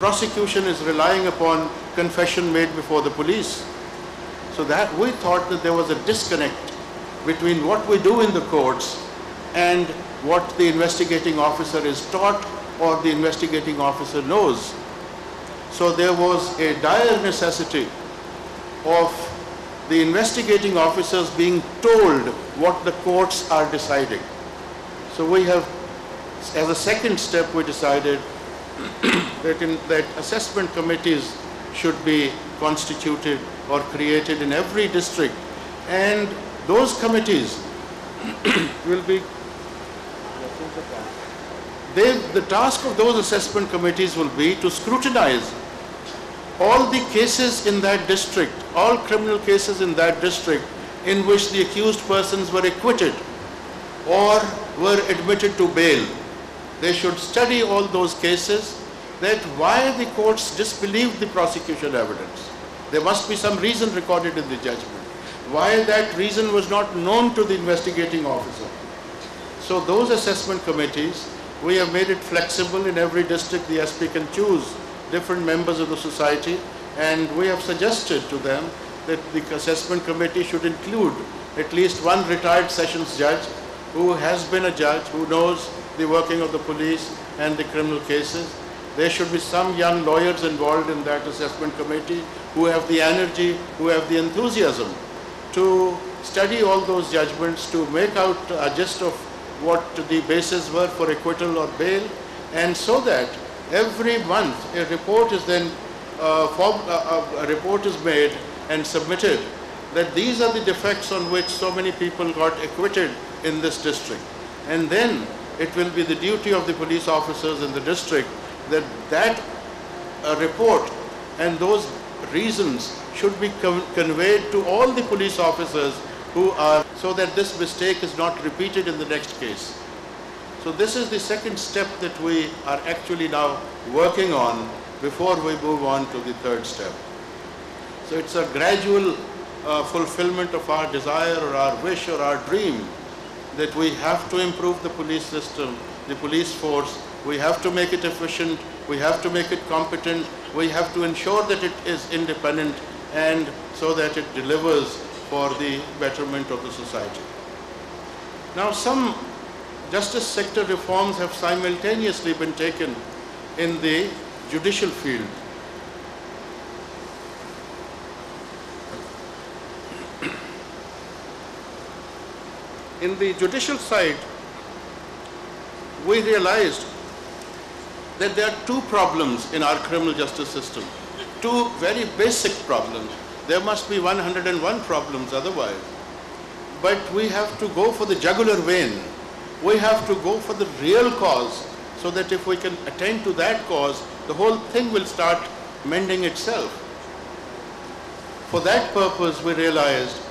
prosecution is relying upon confession made before the police. So that we thought that there was a disconnect between what we do in the courts and what the investigating officer is taught or the investigating officer knows. So there was a dire necessity of the investigating officers being told what the courts are deciding. So we have, as a second step, we decided that assessment committees should be constituted or created in every district, and those committees will be, the task of those assessment committees will be to scrutinize all the cases in that district, all criminal cases in that district in which the accused persons were acquitted or were admitted to bail. They should study all those cases, that why the courts disbelieved the prosecution evidence. There must be some reason recorded in the judgment. Why that reason was not known to the investigating officer. So those assessment committees, we have made it flexible. In every district the SP can choose different members of the society, and we have suggested to them that the assessment committee should include at least one retired sessions judge who has been a judge, who knows the working of the police and the criminal cases. There should be some young lawyers involved in that assessment committee who have the energy, who have the enthusiasm to study all those judgments, to make out a gist of what the bases were for acquittal or bail, and so that every month a report is then a report is made and submitted that these are the defects on which so many people got acquitted in this district. And then it will be the duty of the police officers in the district that report and those reasons should be conveyed to all the police officers who are, so that this mistake is not repeated in the next case. So this is the second step that we are actually now working on before we move on to the third step. So it's a gradual fulfillment of our desire or our wish or our dream that we have to improve the police system, the police force. We have to make it efficient, we have to make it competent, we have to ensure that it is independent, and so that it delivers for the betterment of the society. Now, some justice sector reforms have simultaneously been taken in the judicial field. In the judicial side, we realized that there are two problems in our criminal justice system, two very basic problems. There must be 101 problems otherwise. But we have to go for the jugular vein. We have to go for the real cause, so that if we can attend to that cause, the whole thing will start mending itself. For that purpose, we realized,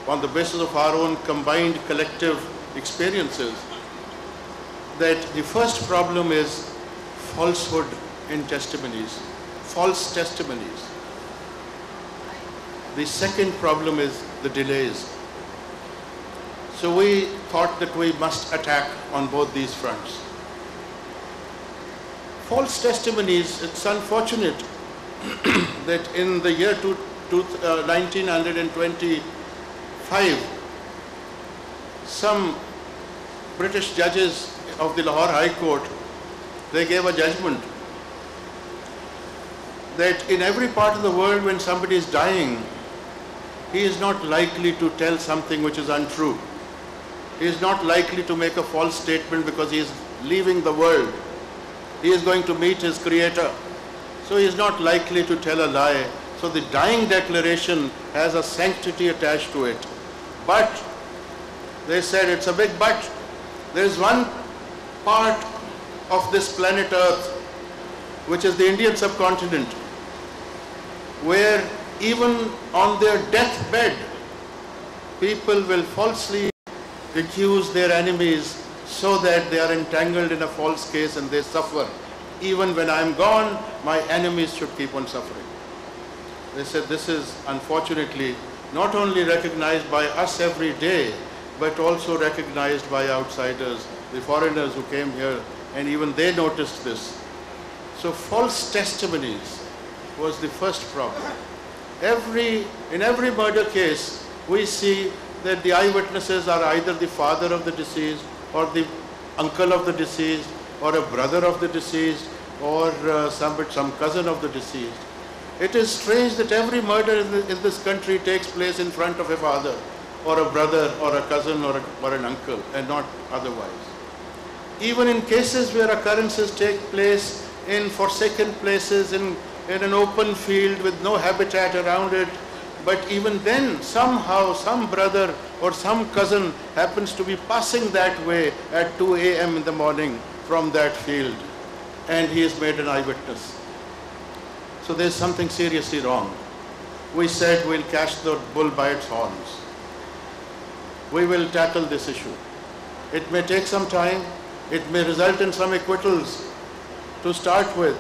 on the basis of our own combined collective experiences, that the first problem is falsehood in testimonies, false testimonies. The second problem is the delays. So we thought that we must attack on both these fronts. False testimonies, it's unfortunate that in the year 1925, some British judges of the Lahore High Court, they gave a judgment that in every part of the world when somebody is dying, he is not likely to tell something which is untrue. He is not likely to make a false statement because he is leaving the world. He is going to meet his Creator. So he is not likely to tell a lie. So the dying declaration has a sanctity attached to it. But, they said, it's a big but. There is one part of this planet Earth, which is the Indian subcontinent, where even on their deathbed, people will falsely accuse their enemies so that they are entangled in a false case and they suffer. Even when I am gone, my enemies should keep on suffering. They said this is unfortunately not only recognized by us every day, but also recognized by outsiders, the foreigners who came here, and even they noticed this. So false testimonies was the first problem. In every murder case, we see that the eyewitnesses are either the father of the deceased or the uncle of the deceased or a brother of the deceased or some cousin of the deceased. It is strange that every murder in this country takes place in front of a father or a brother or a cousin or an uncle and not otherwise. Even in cases where occurrences take place in forsaken places, in an open field with no habitat around it, but even then somehow some brother or some cousin happens to be passing that way at 2 a.m. in the morning from that field, and he is made an eyewitness. So there's something seriously wrong. We said we'll catch the bull by its horns. We will tackle this issue. It may take some time, it may result in some acquittals to start with,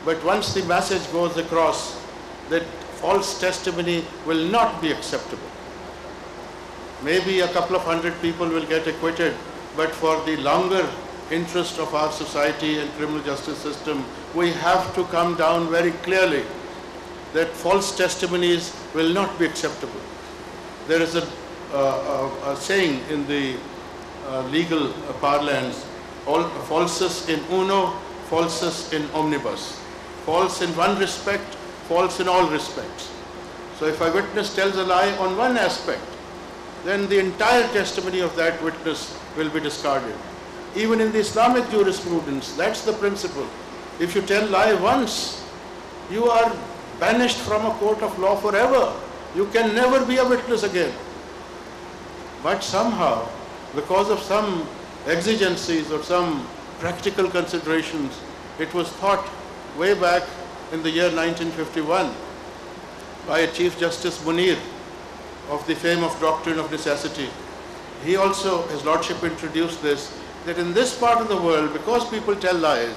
but once the message goes across that false testimony will not be acceptable, maybe a couple of hundred people will get acquitted, but for the longer interest of our society and criminal justice system, we have to come down very clearly that false testimonies will not be acceptable. There is a saying in the legal parlance, falsus in uno, falsus in omnibus. False in one respect, false in all respects. So if a witness tells a lie on one aspect, then the entire testimony of that witness will be discarded. Even in the Islamic jurisprudence, that's the principle. If you tell lie once, you are banished from a court of law forever. You can never be a witness again. But somehow, because of some exigencies or some practical considerations, it was thought way back in the year 1951 by Chief Justice Munir of the fame of doctrine of necessity. He also, his lordship introduced this, that in this part of the world, because people tell lies,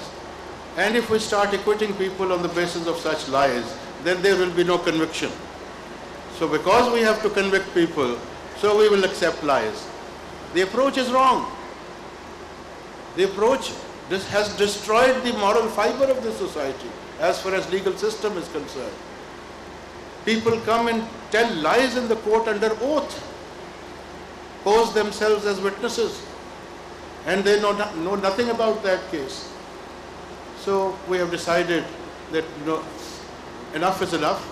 and if we start acquitting people on the basis of such lies, then there will be no conviction. So because we have to convict people, so we will accept lies. The approach is wrong. The approach has destroyed the moral fiber of the society as far as legal system is concerned. People come and tell lies in the court under oath, pose themselves as witnesses, and they know nothing about that case. So we have decided that enough is enough.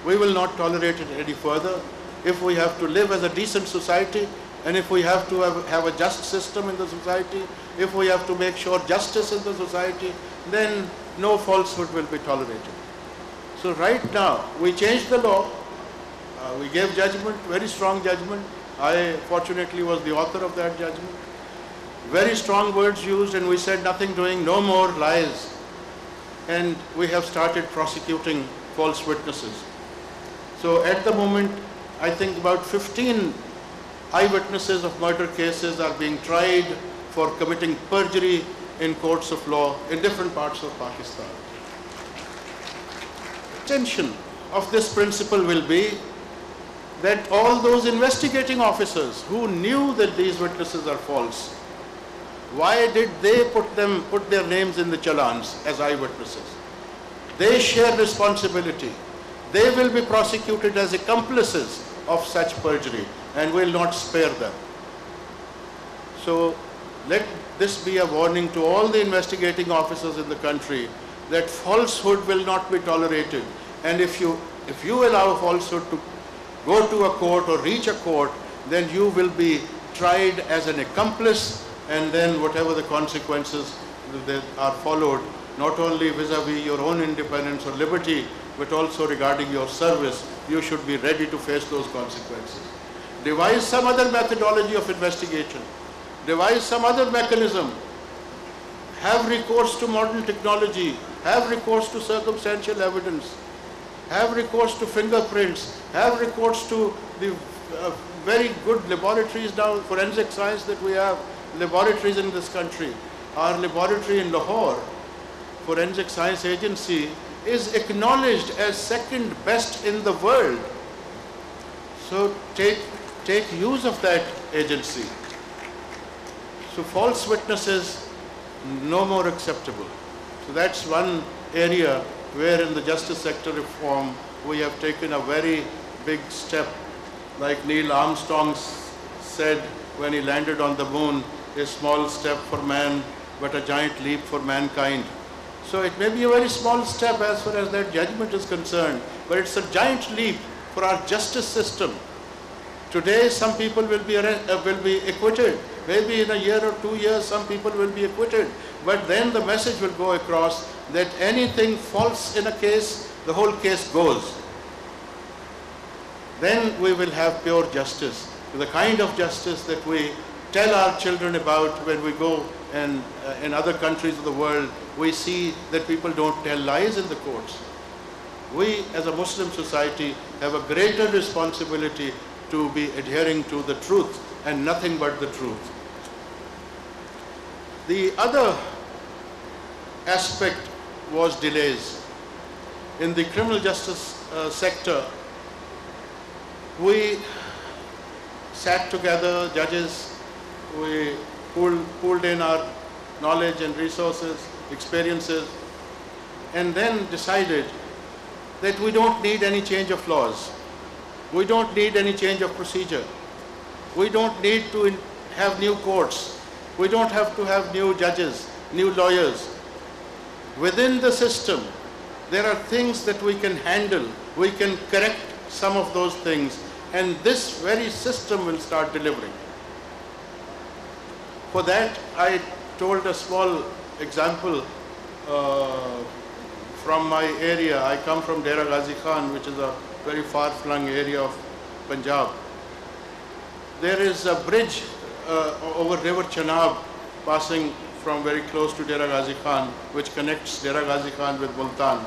We will not tolerate it any further. If we have to live as a decent society, and if we have to have a just system in the society, if we have to make sure justice in the society, then no falsehood will be tolerated. So right now, we changed the law. We gave judgment, very strong judgment. I fortunately was the author of that judgment. Very strong words used, and we said nothing doing, no more lies. And we have started prosecuting false witnesses. So at the moment, I think about 15 eyewitnesses of murder cases are being tried for committing perjury in courts of law in different parts of Pakistan. Extension of this principle will be that all those investigating officers who knew that these witnesses are false, why did they put their names in the challans as eyewitnesses? They share responsibility. They will be prosecuted as accomplices of such perjury and will not spare them. So let this be a warning to all the investigating officers in the country that falsehood will not be tolerated. And if you allow falsehood to go to a court or reach a court, then you will be tried as an accomplice, and then whatever the consequences that are followed, not only vis-a-vis your own independence or liberty, but also regarding your service, you should be ready to face those consequences. Devise some other methodology of investigation. Devise some other mechanism. Have recourse to modern technology. Have recourse to circumstantial evidence. Have recourse to fingerprints. Have recourse to the very good laboratories now, forensic science that we have, laboratories in this country. Our laboratory in Lahore, Forensic Science Agency, is acknowledged as second best in the world. So take use of that agency. So false witnesses, no more acceptable. So that's one area where in the justice sector reform we have taken a very big step. Like Neil Armstrong said when he landed on the moon, a small step for man, but a giant leap for mankind. So it may be a very small step as far as that judgment is concerned, but it's a giant leap for our justice system. Today some people will be acquitted. Maybe in a year or 2 years some people will be acquitted. But then the message will go across that anything false in a case, the whole case goes. Then we will have pure justice, the kind of justice that we tell our children about when we go and in other countries of the world. We see that people don't tell lies in the courts. We as a Muslim society have a greater responsibility to be adhering to the truth and nothing but the truth. The other aspect was delays. In the criminal justice sector, we sat together, judges, we pooled in our knowledge and resources, experiences, and then decided that we don't need any change of laws. We don't need any change of procedure. We don't need to have new courts. We don't have to have new judges, new lawyers. Within the system, there are things that we can handle. We can correct some of those things, and this very system will start delivering. For that, I told a small example from my area. I come from Dera Ghazi Khan, which is a very far-flung area of Punjab. There is a bridge over River Chenab passing from very close to Dera Ghazi Khan, which connects Dera Ghazi Khan with Multan.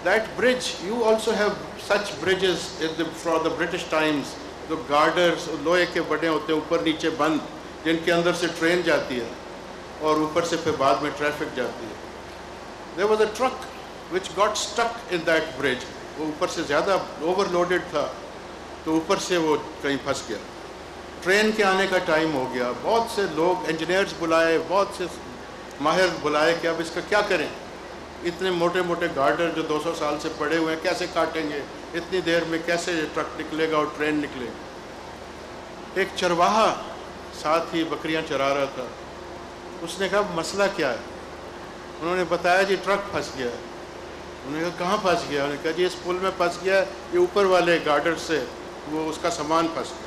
That bridge, you also have such bridges from the British times, the girders, लोहे के बड़े होते हैं ऊपर नीचे बंद, जिनके अंदर से ट्रेन जाती है और ऊपर से फिर बाद में ट्रैफिक जाती है. There was a truck which got stuck in that bridge. वो ऊपर से ज़्यादा overloaded था, तो ऊपर से वो कहीं फंस गया. ट्रेन के आने का टाइम हो गया. बहुत से लोग इंजीनियर्स बुलाए, बहुत से माहिर बुलाए कि अब इसका क्या करें. इतने मोटे मोटे गार्डर जो 200 साल से पड़े हुए हैं कैसे काटेंगे, इतनी देर में कैसे ट्रक निकलेगा और ट्रेन निकलेगा. एक चरवाहा साथ ही बकरियां चरा रहा था. उसने कहा मसला क्या है. उन्होंने बताया जी ट्रक फंस गया है. उन्होंने कहा कहाँ फंस गया. उन्होंने कहा जी इस पुल में फंस गया, ये ऊपर वाले गार्डर से वो उसका सामान फंस गया,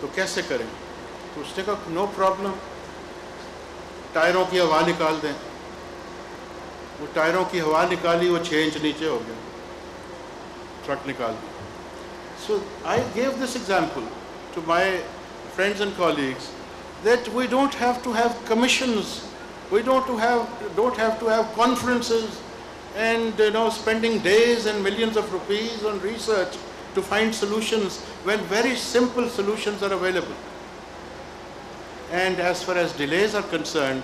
तो कैसे करें. तो उसने कहा नो प्रॉब्लम, टायरों की हवा निकाल दें. वो टायरों की हवा निकाली, वो 6 इंच नीचे हो गया, ट्रक निकाल दी. So I gave this example to my friends and colleagues that we don't have to have commissions, we don't have to have conferences and spending days and millions of rupees on research to find solutions when very simple solutions are available. And as far as delays are concerned,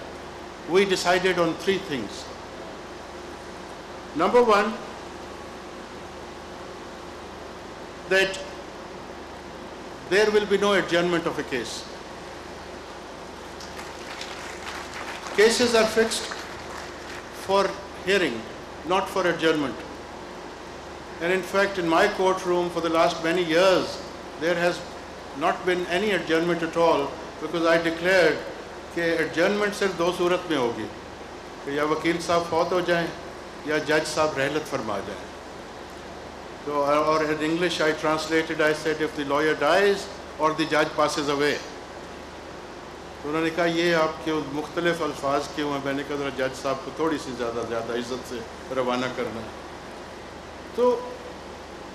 we decided on 3 things. Number one, that there will be no adjournment of a case. Cases are fixed for hearing, not for adjournment. And in fact, in my courtroom for the last many years, there has not been any adjournment at all, because I declared that adjournment सिर्फ 2 सूरत में होगी, कि या वकील साहब फौत हो जाएं या जज साहब रहलत फरमा जाएं. So, or in English I translated, I said if the lawyer dies or the judge passes away. तो उन्होंने कहा ये आपके मुख्तलिफ अल्फाज क्यों हैं. मैंने कहा जरा जज साहब को थोड़ी सी ज़्यादा इज़्ज़त से रवाना करना है. So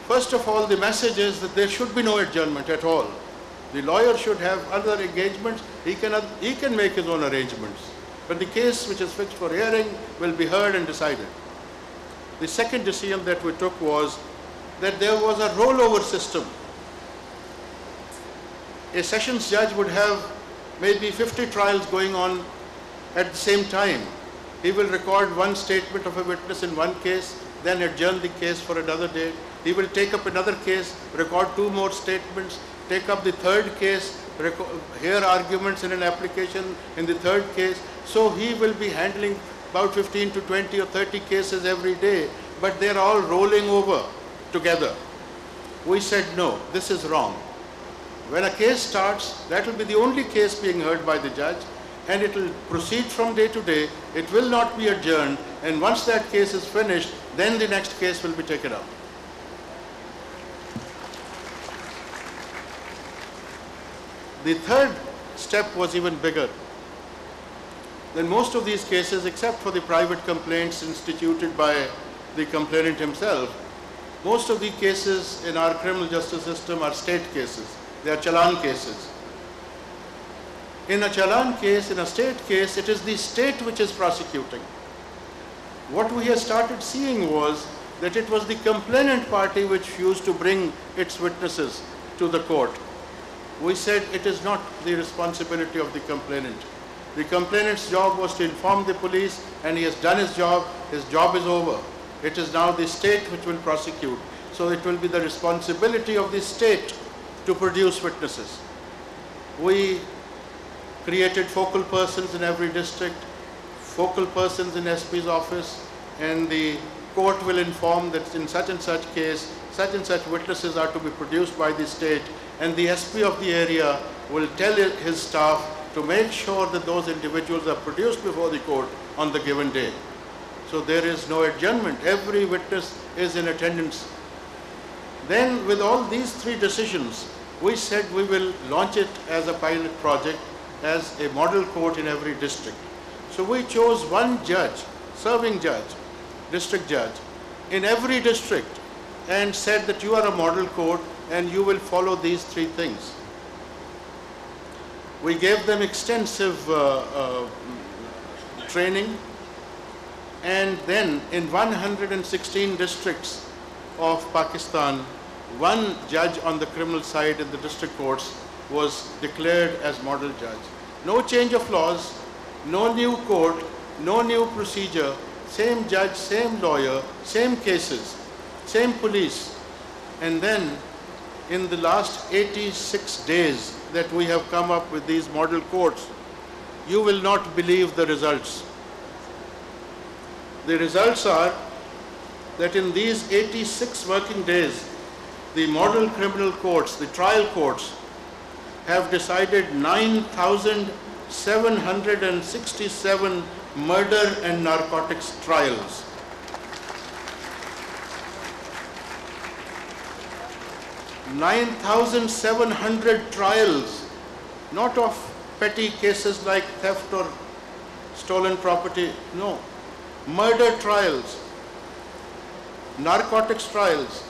first of all, the message is that there should be no adjournment at all. The lawyer should have other engagements. He can make his own arrangements, but the case which is fixed for hearing will be heard and decided. The second decision that we took was that there was a rollover system. A sessions judge would have maybe 50 trials going on at the same time. He will record one statement of a witness in one case, then adjourn the case for another day. He will take up another case, record 2 more statements, take up the third case, hear arguments in an application in the third case. So he will be handling about 15 to 20 or 30 cases every day, but they're all rolling over together. We said, no, this is wrong. When a case starts, that will be the only case being heard by the judge, and it will proceed from day to day. It will not be adjourned, and once that case is finished, then the next case will be taken up. The third step was even bigger. Then most of these cases, except for the private complaints instituted by the complainant himself, most of the cases in our criminal justice system are state cases. They are challan cases. In a challan case, in a state case, it is the state which is prosecuting. What we have started seeing was that it was the complainant party which used to bring its witnesses to the court. We said it is not the responsibility of the complainant. The complainant's job was to inform the police, and he has done his job. His job is over. It is now the state which will prosecute. So it will be the responsibility of the state to produce witnesses. We created focal persons in every district, focal persons in SP's office, and the court will inform that in such and such case, such and such witnesses are to be produced by the state, and the SP of the area will tell his staff to make sure that those individuals are produced before the court on the given day. So there is no adjournment. Every witness is in attendance. Then with all these three decisions, we said we will launch it as a pilot project, as a model court in every district. So we chose one judge, serving judge, district judge, in every district, and said that you are a model court and you will follow these three things. We gave them extensive training, and then in 116 districts of Pakistan, one judge on the criminal side in the district courts was declared as model judge. No change of laws, no new court, no new procedure, same judge, same lawyer, same cases, same police. And then in the last 86 days that we have come up with these model courts, you will not believe the results. The results are that in these 86 working days, the model criminal courts, the trial courts, have decided 9,767 murder and narcotics trials. 9,700 trials, not of petty cases like theft or stolen property, no. Murder trials, narcotics trials.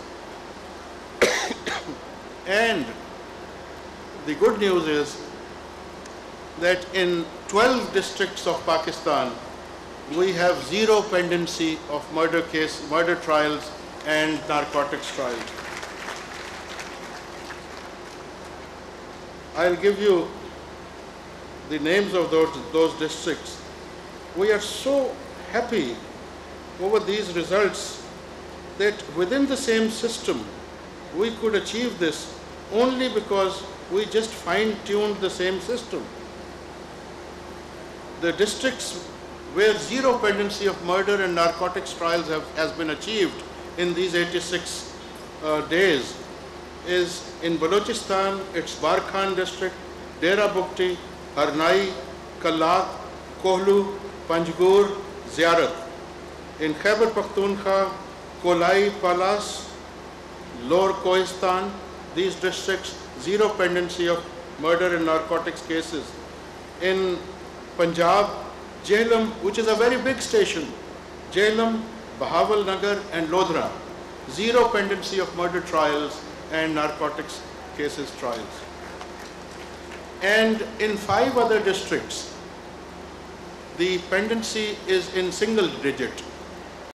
And the good news is that in 12 districts of Pakistan, we have zero pendency of murder trials and narcotics trials. I'll give you the names of those districts. We are so happy over these results that within the same system, we could achieve this only because we just fine-tuned the same system. The districts where zero pendency of murder and narcotics trials has been achieved in these 86 days is in Balochistan, it's Barkhan district, Dera Bukti, Harnai, Kalat, Kohlu, Panjgur, Ziyarat. In Khyber Pakhtunkhwa, Kolai, Palas, Lower Kohistan, these districts, zero pendency of murder and narcotics cases. In Punjab, Jhelum, which is a very big station, Jhelum, Bahawal Nagar and Lodhra, zero pendency of murder trials and narcotics cases trials. And in 5 other districts, the pendency is in single digit.